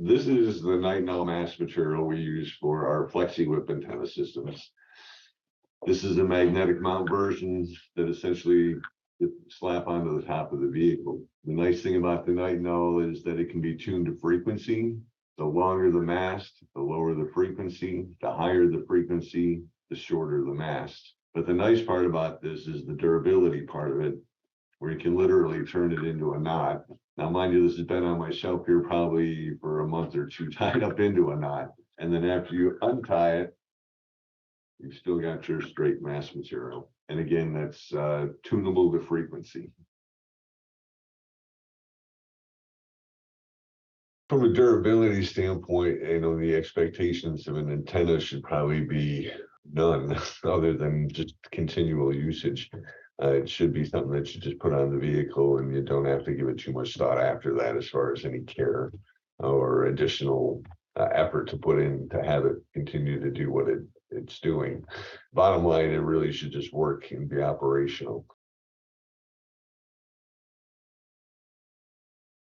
This is the night and all mast material we use for our Flexi-Whip antenna systems. This is a magnetic mount version that essentially you slap onto the top of the vehicle. The nice thing about the night and all is that it can be tuned to frequency. The longer the mast, the lower the frequency. The higher the frequency, the shorter the mast. But the nice part about this is the durability part of it, where you can literally turn it into a knot. Now, mind you, this has been on my shelf here probably for a month or two, tied up into a knot. And then after you untie it, you've still got your straight mast material. And again, that's tunable to frequency. From a durability standpoint, the expectations of an antenna should probably be none other than just continual usage. It should be something that you just put on the vehicle and you don't have to give it too much thought after that as far as any care or additional effort to put in to have it continue to do what it's doing. Bottom line, it really should just work and be operational.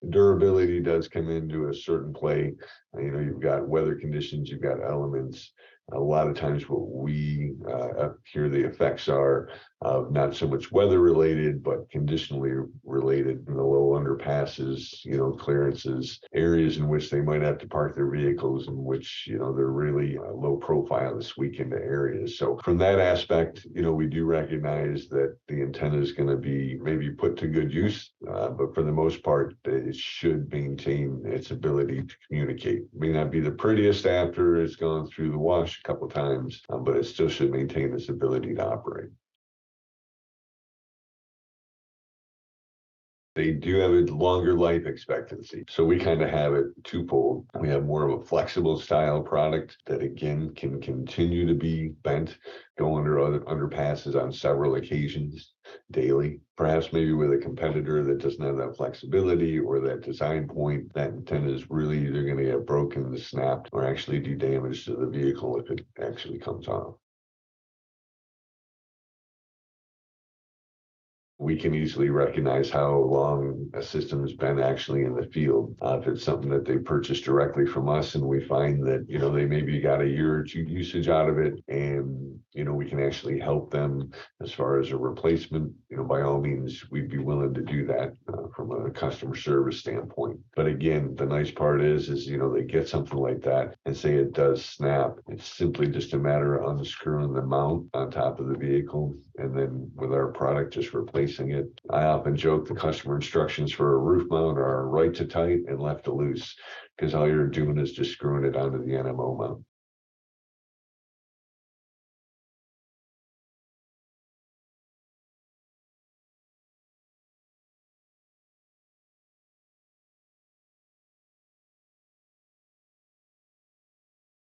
Durability does come into a certain play. You've got weather conditions, you've got elements. A lot of times what we hear the effects are of not so much weather related, but conditionally related. The low underpasses, clearances, areas in which they might have to park their vehicles in which, they're really low profile this weekend areas. So from that aspect, we do recognize that the antenna is going to be maybe put to good use, but for the most part, it should maintain its ability to communicate. It may not be the prettiest after it's gone through the wash a couple of times, but it still should maintain its ability to operate. They do have a longer life expectancy. So we kind of have it twofold. We have more of a flexible style product that again can continue to be bent, go under other underpasses on several occasions daily. Perhaps maybe with a competitor that doesn't have that flexibility or that design point, that antenna is really either going to get broken, snapped, or actually do damage to the vehicle if it actually comes off. We can easily recognize how long a system has been actually in the field. If it's something that they purchased directly from us and we find that, they maybe got a year or two usage out of it and, we can actually help them as far as a replacement, by all means, we'd be willing to do that from a customer service standpoint. But again, the nice part is, they get something like that and say it does snap. It's simply just a matter of unscrewing the mount on top of the vehicle. And then with our product, just replacing it. I often joke the customer instructions for a roof mount are right to tight and left to loose, because all you're doing is just screwing it onto the NMO mount.